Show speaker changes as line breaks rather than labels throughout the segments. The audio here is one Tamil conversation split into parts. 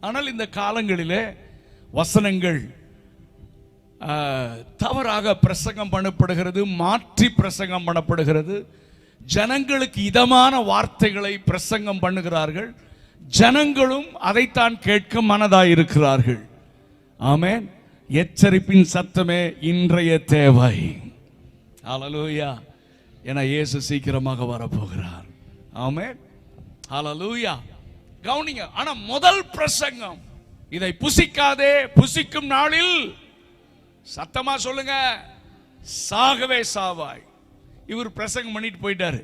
ஆனால் இந்த காலங்களிலே வசனங்கள் தவறாக பிரசங்கம் பண்ணப்படுகிறது, மாற்றி பிரசங்கம் பண்ணப்படுகிறது. ஜனங்களுக்கு இதமான வார்த்தைகளை பிரசங்கம் பண்ணுகிறார்கள், ஜனங்களும் அதைத்தான் கேட்க மனதாயிருக்கிறார்கள். ஆமென். எச்சரிப்பின் சத்தமே இன்றைய தேவை. ஹல்லேலூயா. என இயேசு சீக்கிரமாக வரப்போகிறார். ஆமென். ஹல்லேலூயா. கவனிங்க. ஆனா முதல் பிரசங்கம், இதை புசிக்காதே, புசிக்கும் நாளில் சத்தமா சொல்லுங்க, சாகவே சாவாய். இவர் பிரசங்கம் பண்ணிட்டு போயிட்டாரு.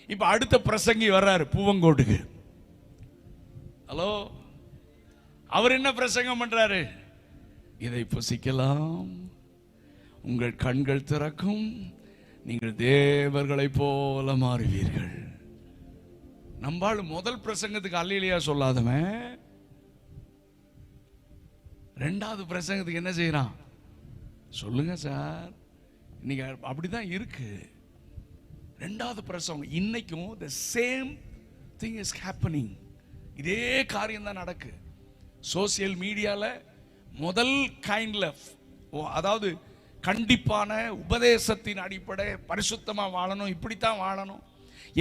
இப்ப அடுத்த பிரசங்கி வர்றாரு பூவங்கோட்டுக்கு. ஹலோ, அவர் என்ன பிரசங்கம் பண்றாரு? இதை புசிக்கலாம், உங்கள் கண்கள் திறக்கும், நீங்கள் தேவர்களை போல மாறுவீர்கள். நம்பாள் முதல் பிரசங்கத்துக்கு அல்லேலூயா சொல்லாதவன் ரெண்டாவது பிரசங்கத்துக்கு என்ன செய்யறான்? சொல்லுங்க சார், இன்னைக்கு அப்படிதான் இருக்கு. ரெண்டாவது பிரசங்கம் இன்னைக்கும் the same thing is happening. இதே காரியம் தான் நடக்கு. சோசியல் மீடியால முதல் கைண்ட்ல, அதாவது கண்டிப்பான உபதேசத்தின் அடிப்படை, பரிசுத்தமா வாழணும், இப்படித்தான் வாழணும்,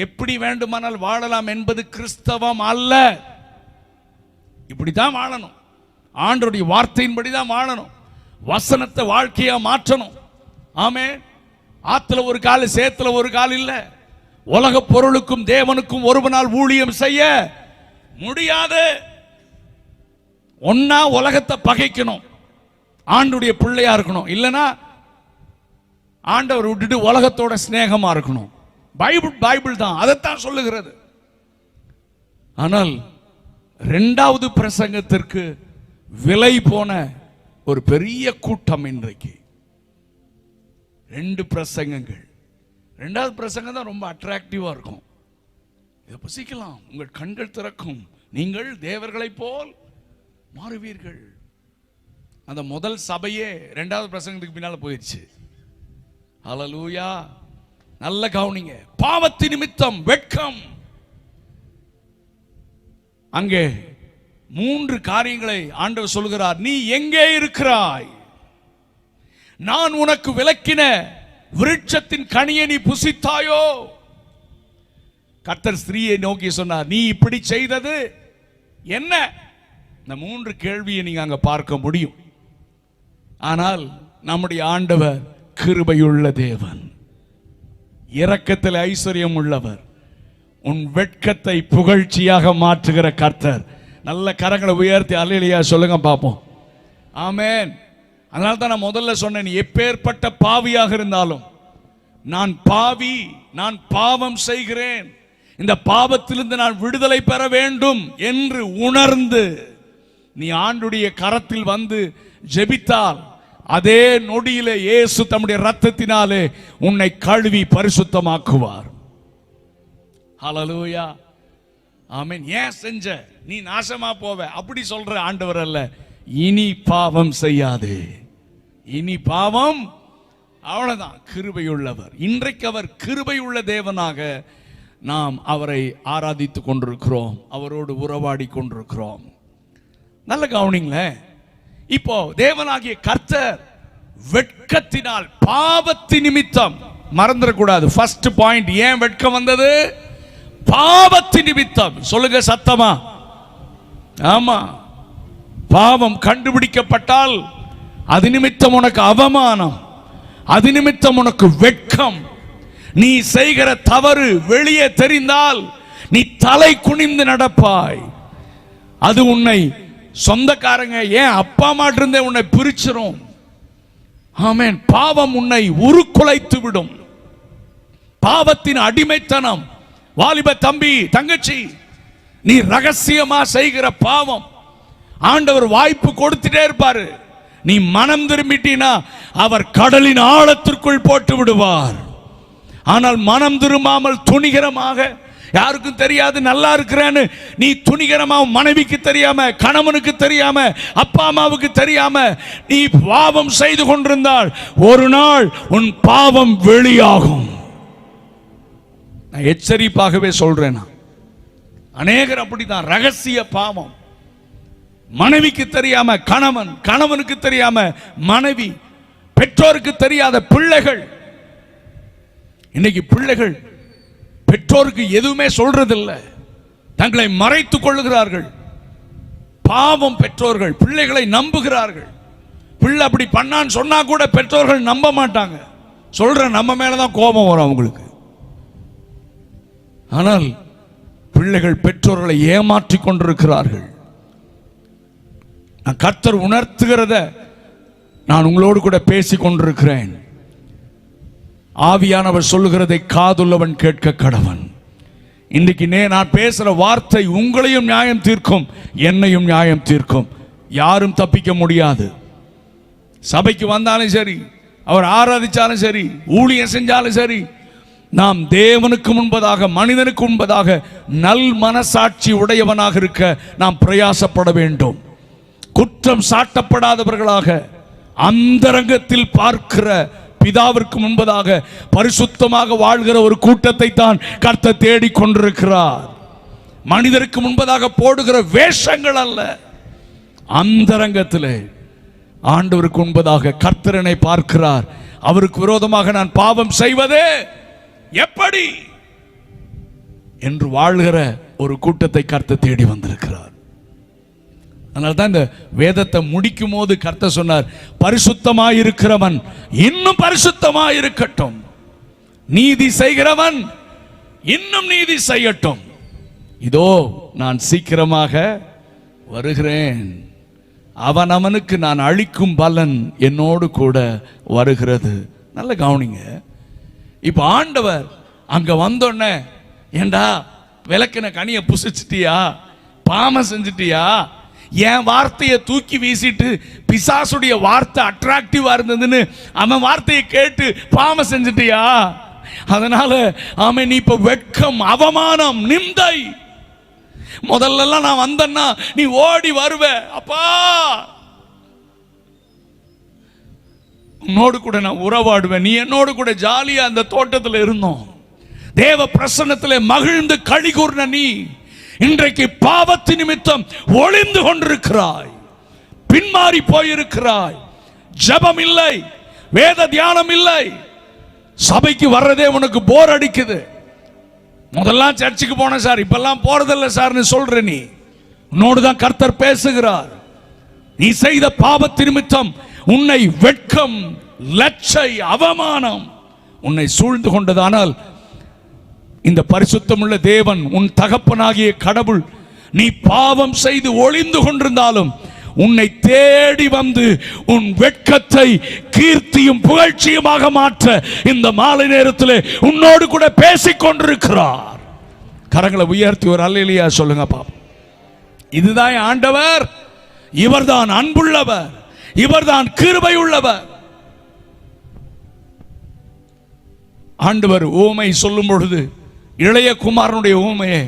எப்படி வேண்டுமானால் வாழலாம் என்பது கிறிஸ்தவம் அல்ல. இப்படித்தான் வாழணும், ஆண்டவருடைய வார்த்தையின்படி தான் வாழணும், வசனத்தை வாழ்க்கையா மாற்றணும். ஆமென். ஆத்துல ஒரு கால், சேத்துல ஒரு கால் இல்ல. உலக பொருளுக்கும் தேவனுக்கும் ஒருவனால் ஊழியம் செய்ய முடியாது. ஒன்னா உலகத்தை பகைக்கணும், ஆண்டுடைய பிள்ளையா இருக்கணும், இல்லனா ஆண்டவர் விட்டுட்டு உலகத்தோட சிநேகமா இருக்கணும். பைபிள் தான் அதைத்தான் சொல்லுகிறது. ஆனால் இரண்டாவது பிரசங்கத்திற்கு விலை போன ஒரு பெரிய கூட்டம் இன்றைக்கு. ரெண்டு பிரசங்கங்கள். ரெண்டாவது பிரசங்கம் தான் ரொம்ப அட்ராக்டிவா இருக்கும். இதை புசிக்கலாம், உங்கள் கண்கள் திறக்கும், நீங்கள் தேவர்களை போல் மாறுவீர்கள். அந்த முதல் சபையே இரண்டாவது பிரசங்கத்துக்கு பின்னால போயிடுச்சு. ஹல்லேலூயா. நல்ல கவனிங்க. பாவத்தின் நிமித்தம் வெட்கம். அங்கே மூன்று காரியங்களை ஆண்டவர் சொல்கிறார். நீ எங்கே இருக்கிறாய்? நான் உனக்கு விலக்கின விருட்சத்தின் கனியை நீ புசித்தாயோ? கர்த்தர் ஸ்திரீயை நோக்கி சொன்னார், நீ இப்படி செய்தது என்ன? இந்த மூன்று கேள்வியை நீங்க அங்க பார்க்க முடியும். ஆனால் நம்முடைய ஆண்டவர் கிருபையுள்ள தேவன், இரக்கத்தில் ஐஸ்வர்யம் உள்ளவர், உன் வெட்கத்தை புகழ்ச்சியாக மாற்றுகிற கர்த்தர். நல்ல கரங்களை உயர்த்தி அல்லேலூயா சொல்லுங்க பாப்போம். ஆமென். அதனால தான் நான் முதல்ல சொன்னேன், எப்பேற்பட்ட பாவியாக இருந்தாலும், நான் பாவி, நான் பாவம் செய்கிறேன், இந்த பாவத்திலிருந்து நான் விடுதலை பெற வேண்டும் என்று உணர்ந்து நீ ஆண்டுடைய கரத்தில் வந்து ஜெபித்தால் அதே நொடியிலே இயேசு தம்முடைய இரத்தத்தினாலே உன்னை கழுவி பரிசுத்தமாக்குவார். ஹல்லேலூயா. ஆமென். ஏன் செஞ்ச, நீ நாசமா போவ அப்படி சொல்ற ஆண்டவர் அல்ல. இனி பாவம் செய்யாதே, இனி பாவம், அவ்வளவுதான். கிருபையுள்ளவர். இன்றைக்கு அவர் கிருபையுள்ள தேவனாக நாம் அவரை ஆராதித்துக் கொண்டிருக்கிறோம், அவரோடு உறவாடி கொண்டிருக்கிறோம். நல்ல கவனிங்களேன். இப்போ தேவனாகிய கர்த்தர் வெட்கத்தினால், பாவத்தின் நிமித்தம், மறந்துடக்கூடாது. ஃபர்ஸ்ட் பாயிண்ட், ஏன் வெட்கம் வந்தது? பாவத்தின் நிமித்தம். சொல்லுங்க சத்தமா. ஆமா, பாவம் கண்டுபிடிக்கப்பட்டால் அது நிமித்தம் உனக்கு அவமானம், அது நிமித்தம் உனக்கு வெட்கம். நீ செய்கிற தவறு வெளியே தெரிந்தால் நீ தலை குனிந்து நடப்பாய். அது உன்னை சொந்தக்காரங்க, ஏன் அப்பா அம்மா இருந்தே உன்னை பிரிச்சிரும். ஆமென். பாவம் உன்னை உருக்குலைத்து விடும். பாவத்தின் அடிமைத்தனம். வாலிப தம்பி தங்கச்சி, நீ ரகசியமா செய்கிற பாவம் ஆண்டவர் வாய்ப்பு கொடுத்துட்டே இருப்பாரு. நீ மனம் திரும்பிட்டீனா அவர் கடலின் ஆழத்திற்குள் போட்டு விடுவார். ஆனால் மனம் திரும்பாமல் துணிகரமாக, யாருக்கும் தெரியாது நல்லா இருக்கிறேன்னு நீ துணிகரமா, மனைவிக்கு தெரியாம, கணவனுக்கு தெரியாம, அப்பா அம்மாவுக்கு தெரியாம நீ பாவம் செய்து கொண்டிருந்தால் ஒரு நாள் உன் பாவம் வெளியாகும். நான் எச்சரிப்பாகவே சொல்றேன். அநேகர் அப்படித்தான், ரகசிய பாவம். மனைவிக்கு தெரியாம கணவன், கணவனுக்கு தெரியாம மனைவி, பெற்றோருக்கு தெரியாத பிள்ளைகள். இன்னைக்கு பிள்ளைகள் பெற்றோருக்கு எதுவுமே சொல்றதில்லை, தங்களை மறைத்துக் கொள்ளுகிறார்கள். பாவம் பெற்றோர்கள் பிள்ளைகளை நம்புகிறார்கள். பிள்ளை அப்படி பண்ணான்னு சொன்னா கூட பெற்றோர்கள் நம்ப மாட்டாங்க. சொல்ற நம்ம மேலதான் கோபம் வரும் அவங்களுக்கு. ஆனால் பிள்ளைகள் பெற்றோர்களை ஏமாற்றிக் கொண்டிருக்கிறார்கள். கர்த்தர் உணர்த்துகிறத நான் உங்களோடு கூட பேசிக் கொண்டிருக்கிறேன். ஆவியானவர் சொல்லுகிறதை காதுள்ளவன் கேட்க கடவன். இன்றைக்கு நான் பேசுற வார்த்தை உங்களையும் நியாயம் தீர்க்கும், என்னையும் நியாயம் தீர்க்கும். யாரும் தப்பிக்க முடியாது. சபைக்கு வந்தாலும் சரி, அவர் ஆராதிச்சாலும் சரி, ஊழியம் செஞ்சாலும் சரி, நாம் தேவனுக்கு முன்பதாக மனிதனுக்கு முன்பதாக நல் மனசாட்சி உடையவனாக இருக்க நாம் பிரயாசப்பட வேண்டும். குற்றம் சாட்டப்படாதவர்களாக அந்தரங்கத்தில் பார்க்கிற பிதாவிற்கு முன்பதாக பரிசுத்தமாக வாழ்கிற ஒரு கூட்டத்தை தான் கர்த்தர் தேடிக் கொண்டிருக்கிறார். மனிதருக்கு முன்பதாக போடுகிற வேஷங்கள் அல்ல, அந்தரங்கத்திலே ஆண்டவருக்கு முன்பதாக கர்த்தரனை பார்க்கிறார். அவருக்கு விரோதமாக நான் பாவம் செய்வதே எப்படி என்று வாழ்கிற ஒரு கூட்டத்தை கர்த்தர் தேடி வந்திருக்கிறார். அதனால்தான் இந்த வேதத்தை முடிக்கும் போது கர்த்தர் சொன்னார், பரிசுத்தமாயிருக்கிறவன் இன்னும் பரிசுத்தமாயிருக்கட்டும், நீதி செய்கிறவன் இன்னும் நீதி செய்யட்டும். இதோ நான் சீக்கிரமாக வருகிறேன், அவன் அவனுக்கு நான் அளிக்கும் பலன் என்னோடு கூட வருகிறது. நல்ல கவனிங்க. இப்ப ஆண்டவர் அங்க வந்தோடனே, ஏண்டா விளக்கின கனியை புசிச்சிட்டியா, பாவம் செஞ்சிட்டியா, என் வார்த்தையை தூக்கி வீசிட்டு பிசாசுடைய வார்த்தை அட்ராக்டிவா இருந்ததுன்னு அவன் வார்த்தையை கேட்டு பாவம் செஞ்சிட்டியா, அதனால அவன் நீ இப்ப வெட்கம், அவமானம், நிந்தை. முதல்ல நான் வந்தேன்னா நீ ஓடி வருவ, அப்பா உன்னோடு கூட நான் உறவாடுவேன், நீ என்னோடு கூட ஜாலியா அந்த தோட்டத்தில் இருந்தோம், தேவ பிரசன்னத்திலே மகிழ்ந்து களி கூர்ன நீ இன்றைக்கு பாவத்து நிமித்தம் ஒளிந்து கொண்டிருக்கிறாய், பின்மாறி போயிருக்கிறாய். ஜெபம் இல்லை, வேத தியானம் இல்லை, சபைக்கு வர்றதே உனக்கு போர் அடிக்குது. முதல்லாம் சர்ச்சுக்கு போன சார், இப்பெல்லாம் போறதில்லை சார்னு சொல்ற நீ. உன்னோடு தான் கர்த்தர் பேசுகிறார். நீ செய்த பாவத்து நிமித்தம் உன்னை வெட்கம், லட்சை, அவமானம் உன்னை சூழ்ந்து கொண்டதானால் இந்த பரிசுத்தமுள்ள தேவன் உன் தகப்பனாகிய கடவுள் நீ பாவம் செய்து ஒளிந்து கொண்டிருந்தாலும் உன்னை தேடி வந்து உன் வெட்கத்தை கீர்த்தியும் புகழ்ச்சியுமாக மாற்ற இந்த மாலை நேரத்தில் உன்னோடு கூட பேசிக் கொண்டிருக்கிறார். கரங்களை உயர்த்தி ஒரு அல்லேலூயா சொல்லுங்க பாப்பா. இதுதான் ஆண்டவர், இவர்தான் அன்புள்ளவர், இவர்தான் கிருபை உள்ளவர். ஆண்டவர் ஓமை சொல்லும் பொழுது இளைய குமாரனுடைய ஓமையை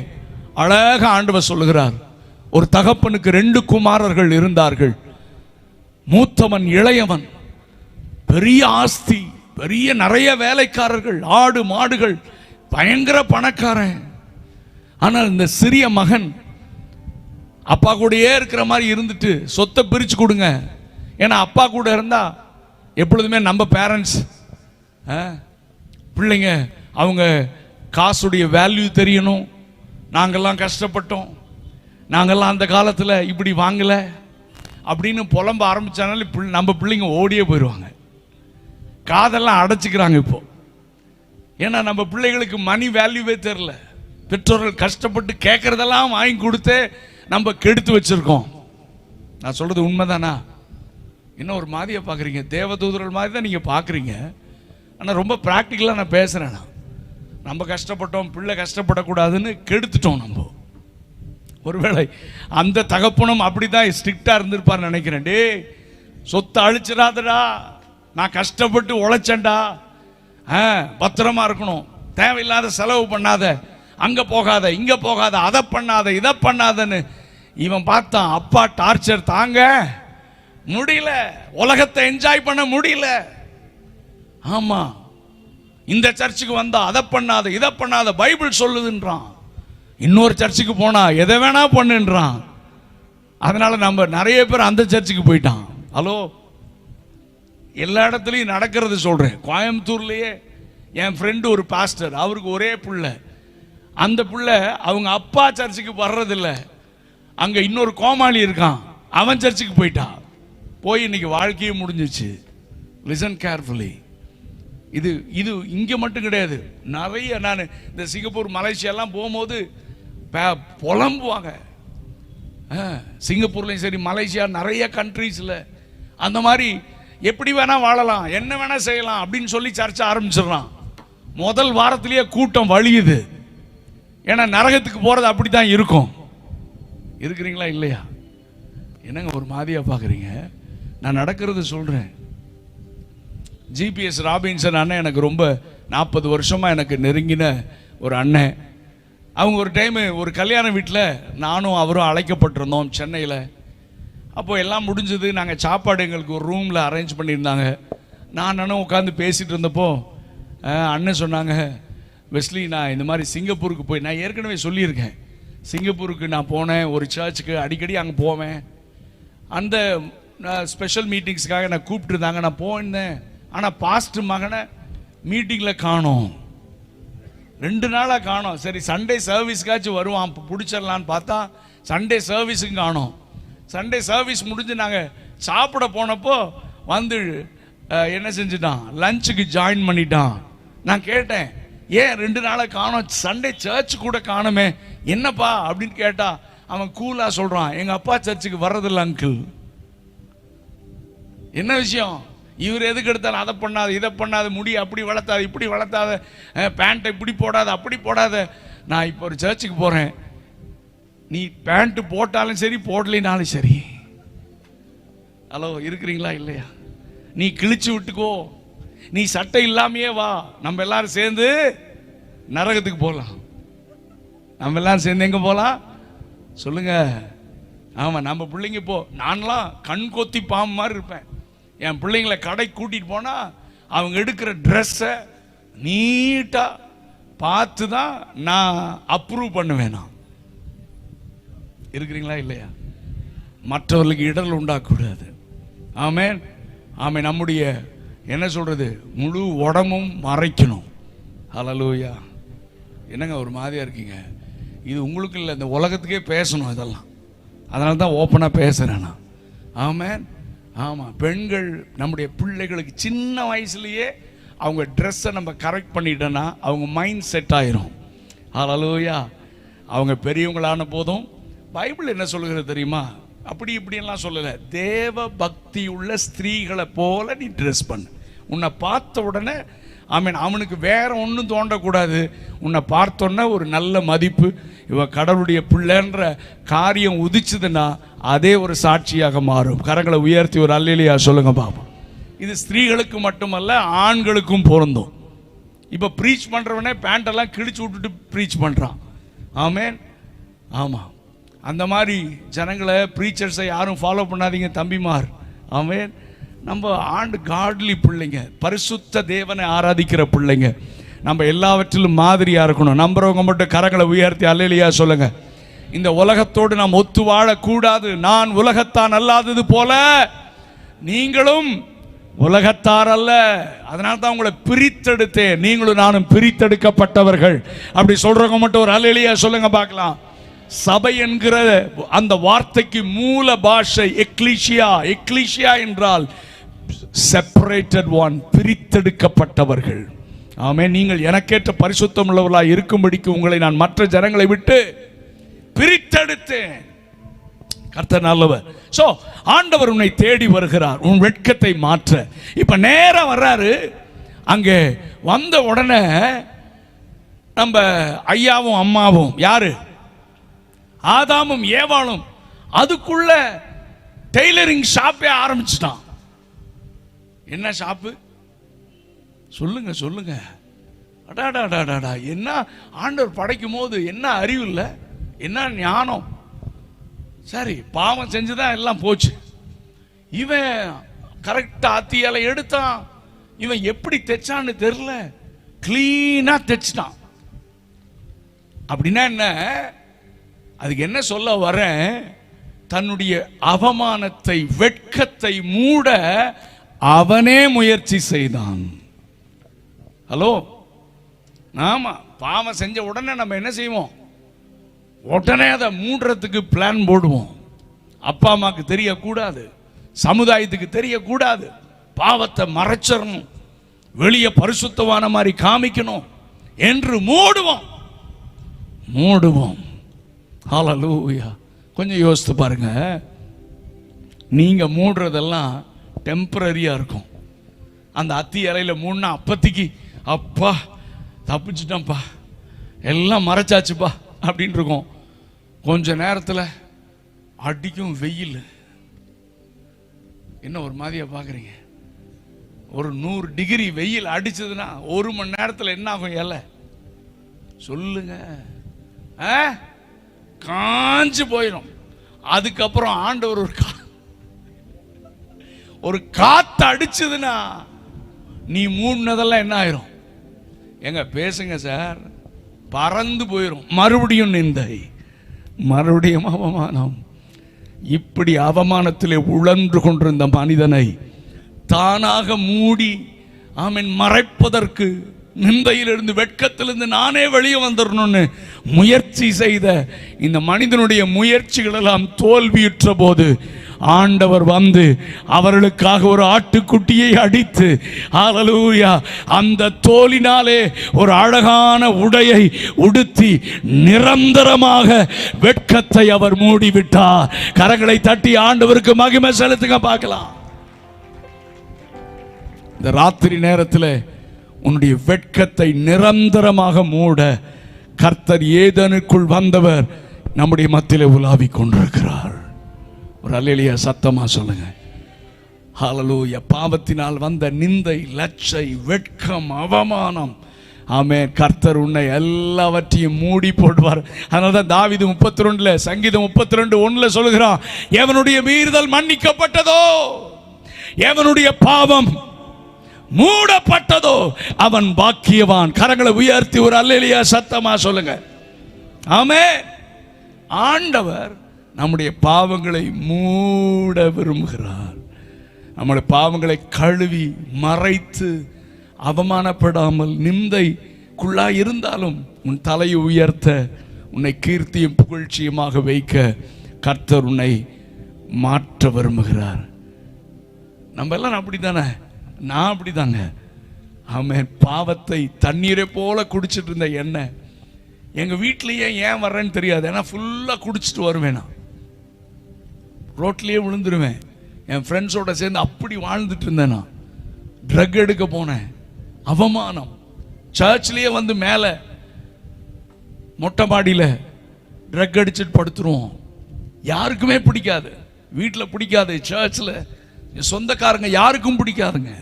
அழகாக ஆண்டவர் சொல்லுகிறார். ஒரு தகப்பனுக்கு 2 குமாரர்கள் இருந்தார்கள். மூத்தவன் இளையவன், பெரிய ஆஸ்தி, பெரிய நிறைய வேலைக்காரர்கள், ஆடு மாடுகள், பயங்கர பணக்காரன். ஆனால் இந்த சிறிய மகன் அப்பா கூடயே இருக்கிற மாதிரி இருந்துட்டு சொத்தை பிரிச்சு கொடுங்க, ஏன்னா அப்பா கூட இருந்தா எப்பொழுதுமே நம்ம பேரண்ட்ஸ் பிள்ளைங்க அவங்க காசுடைய வேல்யூ தெரியணும், நாங்கள்லாம் கஷ்டப்பட்டோம், நாங்கள்லாம் அந்த காலத்தில் இப்படி வாங்கலை அப்படின்னு புலம்ப ஆரம்பிச்சானால நம்ம பிள்ளைங்க ஓடியே போயிடுவாங்க. காதெல்லாம் அடைச்சிக்கிறாங்க இப்போ. ஏன்னா நம்ம பிள்ளைகளுக்கு மணி வேல்யூவே தெரியல. பெற்றோர்கள் கஷ்டப்பட்டு கேட்கறதெல்லாம் வாங்கி கொடுத்து நம்ம கெடுத்து வச்சிருக்கோம். நான் சொல்றது உண்மைதானா? இன்னும் ஒரு மாதிரியை பார்க்குறீங்க, தேவதூதர்கள் மாதிரி தான் நீங்கள் பார்க்குறீங்க. ஆனால் ரொம்ப ப்ராக்டிக்கலாக நான் பேசுகிறேன். நம்ம கஷ்டப்பட்டோம், பிள்ளை கஷ்டப்படக்கூடாதுன்னு கெடுத்துட்டோம் நம்ம. ஒருவேளை அந்த தகப்பனும் அப்படிதான் ஸ்ட்ரிக்டா இருந்திருப்பார் நினைக்கிறேன். டே சொத்தை அழிச்சிடாதடா, நான் கஷ்டப்பட்டு உழைச்சேன்டா, பத்திரமா இருக்கணும், தேவையில்லாத செலவு பண்ணாத, அங்க போகாத இங்க போகாத, அதை பண்ணாத இதை பண்ணாதன்னு இவன் பார்த்தான். அப்பா டார்ச்சர் தாங்க முடியல, உலகத்தை என்ஜாய் பண்ண முடியல. ஆமா, இந்த சர்ச்சுக்கு வந்தா அதை பண்ணாத இதை பண்ணாத பைபிள் சொல்லுதுன்றான். இன்னொரு சர்ச்சுக்கு போனா எதை வேணா பண்ணுன்றான். அதனால நம்ம நிறைய பேர் அந்த சர்ச்சுக்கு போயிட்டான். ஹலோ, எல்லா இடத்துலையும் நடக்கிறது சொல்றேன். கோயம்புத்தூர்லயே என் ஃப்ரெண்டு ஒரு பாஸ்டர், அவருக்கு ஒரே பிள்ளை. அந்த பிள்ளை அவங்க அப்பா சர்ச்சுக்கு வர்றதில்ல. அங்க இன்னொரு கோமாளி இருக்கான், அவன் சர்ச்சுக்கு போயிட்டான். போய் இன்னைக்கு வாழ்க்கையே முடிஞ்சிச்சு. Listen carefully. இது இது இங்க மட்டும் கிடையாது. நிறைய நான் இந்த சிங்கப்பூர் மலேசியாலாம் போகும்போது புலம்புவாங்க. சிங்கப்பூர்லையும் சரி, மலேசியா, நிறைய கண்ட்ரீஸ்ல அந்த மாதிரி எப்படி வேணா வாழலாம், என்ன வேணா செய்யலாம் அப்படின்னு சொல்லி சர்ச்சை ஆரம்பிச்சிடறான். முதல் வாரத்திலேயே கூட்டம் வழியுது. ஏன்னா நரகத்துக்கு போறது அப்படித்தான் இருக்கும். இருக்கிறீங்களா இல்லையா? என்னங்க ஒரு மாதிரியா பாக்குறீங்க? நான் நடக்கிறது சொல்றேன். ஜிபிஎஸ் ராபின்சன் அண்ணன் எனக்கு ரொம்ப 40 வருஷமா எனக்கு நெருங்கின ஒரு அண்ணன். அவங்க ஒரு டைம் ஒரு கல்யாண வீட்டில் நானும் அவரும் அழைக்கப்பட்டிருந்தோம் சென்னையில். அப்போ எல்லாம் முடிஞ்சது. நாங்கள் சாப்பாடு எங்களுக்கு ஒரு ரூமில் அரேஞ்ச் பண்ணியிருந்தாங்க. நான் அண்ணனும் உட்காந்து பேசிகிட்டு இருந்தப்போ அண்ணன் சொன்னாங்க, வெஸ்லி நான் இந்த மாதிரி சிங்கப்பூருக்கு போய், நான் ஏற்கனவே சொல்லியிருக்கேன், சிங்கப்பூருக்கு நான் போனேன், ஒரு சர்ச்சுக்கு அடிக்கடி அங்கே போவேன். அந்த ஸ்பெஷல் மீட்டிங்ஸ்க்காக நான் கூப்பிட்டுருந்தாங்க, நான் போயிருந்தேன். ஆனால் பாஸ்ட் மகனை மீட்டிங்கில் காணோம், 2 நாளாக காணோம். சரி சண்டே சர்வீஸ்க்காச்சும் வருவான் பிடிச்சிடலான்னு பார்த்தா சண்டே சர்வீஸுக்கு காணோம். சண்டே சர்வீஸ் முடிஞ்சு நாங்கள் சாப்பிட போனப்போ வந்து என்ன செஞ்சுட்டான், லஞ்சுக்கு ஜாயின் பண்ணிட்டான். நான் கேட்டேன், ஏன் 2 நாளாக காணோம், சண்டே சர்ச் கூட காணுமே, என்னப்பா அப்படின்னு கேட்டா அவன் கூலாக சொல்கிறான், எங்கள் அப்பா சர்ச்சுக்கு வர்றதில்ல அங்கிள். என்ன விஷயம்? இவர் எதுக்கு எடுத்தாலும் அதை பண்ணாத, இதை பண்ணாத, முடி அப்படி வளர்த்தாத, இப்படி வளர்த்தாத, பேண்ட்டை இப்படி போடாத, அப்படி போடாத. நான் இப்போ ஒரு சர்ச்சுக்கு போகிறேன், நீ பேண்ட்டு போட்டாலும் சரி போடலினாலும் சரி. ஹலோ, இருக்கிறீங்களா இல்லையா? நீ கிழிச்சு விட்டுக்கோ, நீ சட்டை இல்லாமையே வா, நம்ம எல்லாரும் சேர்ந்து நரகத்துக்கு போகலாம். நம்ம எல்லாரும் சேர்ந்து எங்கே போகலாம் சொல்லுங்க? ஆமாம், நம்ம பிள்ளைங்க போ. நான்லாம் கண் கொத்தி பாம்பு மாதிரி இருப்பேன். என் பிள்ளைங்களை கடை கூட்டிட்டு போனா அவங்க எடுக்கிற ட்ரெஸ்ஸை நீட்டாக பார்த்து தான் நான் அப்ரூவ் பண்ணுவேன். நான் இருக்கிறீங்களா இல்லையா? மற்றவர்களுக்கு இடர்கள் உண்டாக்கூடாது. ஆமென், ஆமென். நம்முடைய என்ன சொல்றது, முழு உடம்பும் மறைக்கணும். ஹல்லேலூயா. என்னங்க ஒரு மாதிரியா இருக்கீங்க? இது உங்களுக்கு இல்லை, இந்த உலகத்துக்கே பேசணும் இதெல்லாம். அதனால தான் ஓப்பனாக பேசுகிறேன் நான். ஆமென். ஆமாம், பெண்கள் நம்முடைய பிள்ளைகளுக்கு சின்ன வயசுலேயே அவங்க ட்ரெஸ்ஸை நம்ம கரெக்ட் பண்ணிட்டோன்னா அவங்க மைண்ட் செட் ஆயிரும். ஹல்லேலூயா. அவங்க பெரியவங்களான போதும் பைபிள் என்ன சொல்லுகிறது தெரியுமா? அப்படி இப்படியெல்லாம் சொல்லலை. தேவ பக்தி உள்ள ஸ்திரீகளை போல நீ ட்ரெஸ் பண்ணு. உன்னை பார்த்த உடனே அவனுக்கு வேற ஒன்றும் தோண்டக்கூடாது. உன்னை பார்த்தோன்னே ஒரு நல்ல மதிப்பு, இவ கடவுளுடைய பிள்ளைன்ற காரியம் உதிச்சுதுன்னா அதே ஒரு சாட்சியாக மாறும். கரங்களை உயர்த்தி ஒரு அல்லேலூயா சொல்லுங்க பாப்போம். இது ஸ்திரீகளுக்கு மட்டுமல்ல, ஆண்களுக்கும் பொருந்தும். இப்போ ப்ரீச் பண்ணுறவனே பேண்டெல்லாம் கிழிச்சு விட்டுட்டு ப்ரீச் பண்ணுறான். ஆமென். ஆமாம், அந்த மாதிரி ஜனங்களை, ப்ரீச்சர்ஸை யாரும் ஃபாலோ பண்ணாதீங்க தம்பிமார். ஆமென். நம்ம காட்லி பிள்ளைங்க, பரிசுத்த தேவனை ஆராதிக்கிற பிள்ளைங்க, நம்ம எல்லாவற்றிலும் மாதிரியா இருக்கணும். நம்புறவங்க மட்டும் கரங்களை உயர்த்தி அல்லேலூயா சொல்லுங்க. இந்த உலகத்தோடு நாம் ஒத்து வாழக்கூடாது. நான் உலகத்தான் அல்லாதது போல நீங்களும் உலகத்தார் அல்ல, அதனால தான் உங்களை பிரித்தெடுத்தேன், நீங்களும் நானும் பிரித்தெடுக்கப்பட்டவர்கள். அப்படி சொல்றவங்க மட்டும் ஒரு அல்லேலூயா சொல்லுங்க பார்க்கலாம். சபை என்கிற அந்த வார்த்தைக்கு மூல பாஷை எக்லீசியா. எக்லீசியா என்றால் செப்பரேட்டட் ஒன், பிரித்தெடுக்கப்பட்டவர்கள். ஆமென். நீங்கள் எனக்கேற்ற பரிசுத்தம் உள்ளவர்களாக இருக்கும்படிக்கு உங்களை நான் மற்ற ஜனங்களை விட்டு பிரித்தெடுத்தேன். கர்த்தர் நல்லவர். சோ ஆண்டவர் உன்னை தேடி வருகிறார் உன் வெட்கத்தை மாற்ற. இப்ப நேரா வர்றாரு. அங்கே வந்த உடனே நம்ம ஐயாவும் அம்மாவும், யாரு? ஆதாமும் ஏவாளும், அதுக்குள்ள டெய்லரிங் ஷாப்பே ஆரம்பிச்சிட்டான். என்ன ஷாப்பு சொல்லுங்க சொல்லுங்க. அடாடாடாடா, என்ன ஆண்டவர் படைக்கும் போது என்ன அறிவு இல்லை, என்ன ஞானம். சரி, பாவம் செஞ்சுதான் எல்லாம் போச்சு. இவன் கரெக்டா அத்தியால எடுத்தான். இவன் எப்படி தைச்சான்னு தெரியல, கிளீனா தைச்சிட்டான். அப்படின்னா என்ன? அதுக்கு என்ன சொல்ல வரேன், தன்னுடைய அவமானத்தை, வெட்கத்தை மூட அவனே முயற்சி செய்தான். ஹலோ, நாம பாவம் செஞ்ச உடனே நம்ம என்ன செய்வோம்? உடனே அதை மூடுறதுக்கு பிளான் போடுவோம். அப்பா அம்மாக்கு தெரியக்கூடாது, சமுதாயத்துக்கு தெரியக்கூடாது, பாவத்தை மறைச்சிடணும், வெளியே பரிசுத்தவான மாதிரி காமிக்கணும் என்று மூடுவோம். ஹல்லேலூயா. கொஞ்சம் யோசித்து பாருங்க, நீங்க மூடுறதெல்லாம் டெம்பரரியா இருக்கும். அந்த அத்தி இலையில மூணுனா அப்பத்திக்கு அப்பா தப்பிச்சிட்டேன்ப்பா, எல்லாம் மறைச்சாச்சுப்பா அப்படின்னு இருக்கும். கொஞ்ச நேரத்தில் அடிக்கும் வெயில். என்ன ஒரு மாதிரியா பார்க்குறீங்க? ஒரு 100 டிகிரி வெயில் அடிச்சதுன்னா 1 மணி நேரத்தில் என்ன ஆகும்? இலை சொல்லுங்க, காஞ்சு போயிடும். அதுக்கப்புறம் ஆண்டவர் ஒரு காத்து அடிச்சதுன்னா நீ மூடினதெல்லாம் என்ன ஆயிரும்? எங்க பேசுங்க சார், பறந்து போயிடும். மறுபடியும் நிந்தை, மறுபடியும் அவமானம். இப்படி அவமானத்திலே உழன்று கொண்டிருந்த மனிதனை தானாக மூடி மறைப்பதற்கு, நிந்தையிலிருந்து, வெட்கத்திலிருந்து நானே வெளியே வந்துடணும்னு முயற்சி செய்த இந்த மனிதனுடைய முயற்சிகள் எல்லாம் தோல்வியுற்ற போது ஆண்டவர் வந்து அவர்களுக்காக ஒரு ஆட்டுக்குட்டியை அடித்து, ஹல்லேலூயா, அந்த தோலினாலே ஒரு அழகான உடையை உடுத்தி நிரந்தரமாக வெட்கத்தை அவர் மூடிவிட்டார். கரங்களை தட்டி ஆண்டவருக்கு மகிமை செலுத்துங்க பார்க்கலாம். இந்த ராத்திரி நேரத்தில் உன்னுடைய வெட்கத்தை நிரந்தரமாக மூட கர்த்தர் ஏதனுக்குள் வந்தவர் நம்முடைய மத்தியிலே உலாவிக் கொண்டிருக்கிறார். ஒரு அல்லேலூயா சத்தமா சொல்லுங்க. ஹல்லேலூயா. பாவத்தினால் வந்த நிந்தை, லட்சை, வெட்கம், அவமானம், ஆமென், கர்த்தர் உன்னை எல்லாவற்றையும் மூடி போடுவார். அதனால்தான் தாவீது 32 சங்கீதம் 32:1 சொல்லுகிறான், எவனுடைய மீறுதல் மன்னிக்கப்பட்டதோ, எவனுடைய பாவம் மூடப்பட்டதோ அவன் பாக்கியவான். கரங்களை உயர்த்தி ஒரு அல்லேலூயா சத்தமா சொல்லுங்க. ஆமென். ஆண்டவர் நம்முடைய பாவங்களை மூட விரும்புகிறார். நம்முடைய பாவங்களை கழுவி மறைத்து அவமானப்படாமல் நிந்தைக்குள்ளாய் இருந்தாலும் உன் தலையை உயர்த்த, உன்னை கீர்த்தியும் புகழ்ச்சியுமாக வைக்க கர்த்தர் உன்னை மாற்ற விரும்புகிறார். நம்ம எல்லாம் அப்படித்தானே? நான் அப்படிதாங்க. ஆமென். பாவத்தை தண்ணீரை போல குடிச்சிட்டு இருந்த எண்ணெய் எங்க வீட்டிலேயே ஏன் வர்றேன்னு தெரியாது. ஏன்னா ஃபுல்லா குடிச்சிட்டு வருவேன், ரோட்லயே விழுந்துருவேன். என் ஃப்ரெண்ட்ஸோட சேர்ந்து அப்படி வாழ்ந்துட்டு இருந்தேன். நான் ட்ரக் எடுக்க போனேன், அவமானம். சர்ச்லயே வந்து மேலே மொட்டை மாடியில் ட்ரக் அடிச்சுட்டு படுத்துருவோம். யாருக்குமே பிடிக்காது, வீட்டில் பிடிக்காது, சர்ச்சில் சொந்தக்காரங்க யாருக்கும் பிடிக்காதுங்க.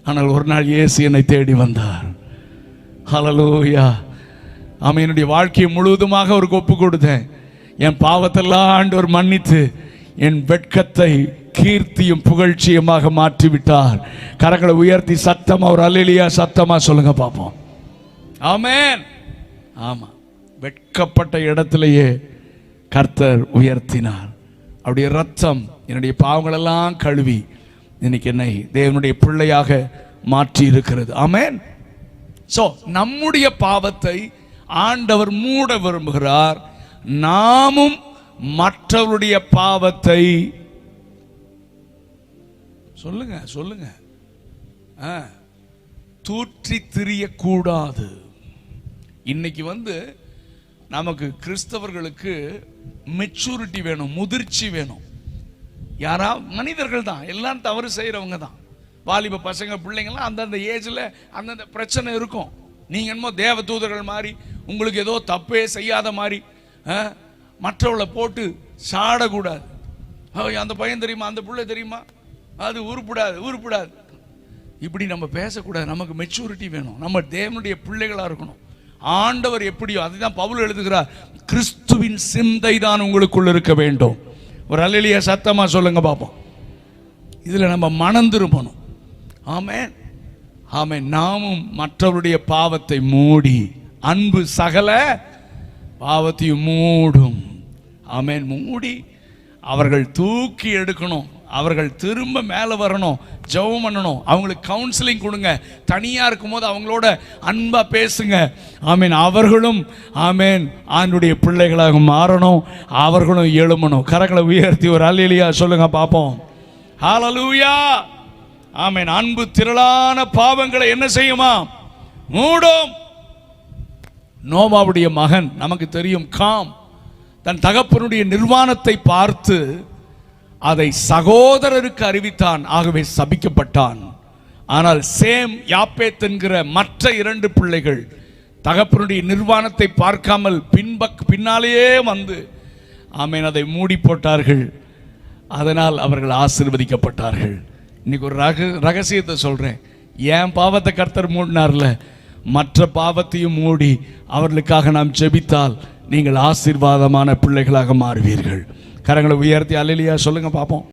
ஆனால் ஒரு நாள் இயேசு என்னை தேடி வந்தார். ஹல்லேலூயா. ஆமென். என்னுடைய வாழ்க்கையை முழுவதுமாக அவருக்கு ஒப்பு கொடுத்தேன். என் பாவத்தெல்லாம் ஆண்டவர் மன்னித்து என் வெட்கத்தை கீர்த்தியும் புகழ்ச்சியுமாக மாற்றி விட்டார். கரங்களை உயர்த்தி சத்தமா ஒரு அல்லேலூயா சத்தமா சொல்லுங்க பாப்போம். ஆமென். ஆமா, வெட்கப்பட்ட இடத்திலேயே கர்த்தர் உயர்த்தினார். அவருடைய ரத்தம் என்னுடைய பாவங்களெல்லாம் கழுவி இன்னைக்கு என்னை தேவனுடைய பிள்ளையாக மாற்றி இருக்கிறது. ஆமென். சோ நம்முடைய பாவத்தை ஆண்டவர் மூட விரும்புகிறார். நாமும் மற்றவருடைய பாவத்தை சொல்லுங்க சொல்லுங்க தூற்றி திரியக்கூடாது. இன்னைக்கு நமக்கு கிறிஸ்தவர்களுக்கு மெச்சூரிட்டி வேணும், முதிர்ச்சி வேணும். யாரா மனிதர்கள் தான், எல்லாம் தவறு செய்யறவங்க தான். வாலிப பசங்க பிள்ளைங்கள்லாம் அந்தந்த ஏஜில் அந்தந்த பிரச்சனை இருக்கும். நீங்கள் என்னமோ தேவ தூதர்கள் மாதிரி, உங்களுக்கு ஏதோ தப்பே செய்யாத மாதிரி மற்றவளை போட்டு சாடக்கூடாது. அந்த பையன் தெரியுமா, அந்த பிள்ளை தெரியுமா, அது உருப்படாது இப்படி நம்ம பேசக்கூடாது. நமக்கு மெச்சூரிட்டி வேணும். நம்ம தேவனுடைய பிள்ளைகளாக இருக்கணும். ஆண்டவர் எப்படியோ அதுதான் பவுல் எழுதுகிறார், கிறிஸ்துவின் சிந்தை தான் உங்களுக்குள்ள இருக்க வேண்டும். ஒரு அல்லேலூயா சத்தமா சொல்லுங்க பாப்போம். இதுல நம்ம மனம் திரும்பணும். ஆமென் ஆமென். நாமும் மற்றவருடைய பாவத்தை மூடி, அன்பு சகல பாவத்தையும் மூடும். ஆமென். மூடி அவர்கள் தூக்கி எடுக்கணும், அவர்கள் திரும்ப மேலே வரணும், ஜெபம் பண்ணணும், அவங்களுக்கு கவுன்சிலிங் கொடுங்க. தனியாக இருக்கும்போது அவங்களோட அன்பாக பேசுங்க. ஆமீன். அவர்களும் ஆமீன் ஆண்டுடைய பிள்ளைகளாக மாறணும், அவர்களும் எழுமணும். கரங்களை உயர்த்தி ஒரு அல்லேலூயா சொல்லுங்க பார்ப்போம். ஹல்லேலூயா. ஆமீன். அன்பு திரளான பாவங்களை என்ன செய்யுமா? மூடும். நோவாவுடைய மகன் நமக்கு தெரியும், காம், தன் தகப்பனுடைய நிர்வாணத்தை பார்த்து அதை சகோதரருக்கு அறிவித்தான், ஆகவே சபிக்கப்பட்டான். ஆனால் சேம், யாப்பேத் என்கிற மற்ற 2 பிள்ளைகள் தகப்பனுடைய நிர்வாணத்தை பார்க்காமல் பின்னாலேயே வந்து ஆமீன் அதை மூடி போட்டார்கள். அதனால் அவர்கள் ஆசீர்வதிக்கப்பட்டார்கள். இன்னைக்கு ஒரு ரகசியத்தை சொல்றேன். என் பாவத்தை கர்த்தர் மூடினார்ல, மற்ற பாவத்தையும் மூடி அவர்களுக்காக நாம் ஜெபித்தால் நீங்கள் ஆசீர்வாதமான பிள்ளைகளாக மாறுவீர்கள். கரங்களை உயர்த்தி அல்லேலூயா சொல்லுங்க பார்ப்போம்.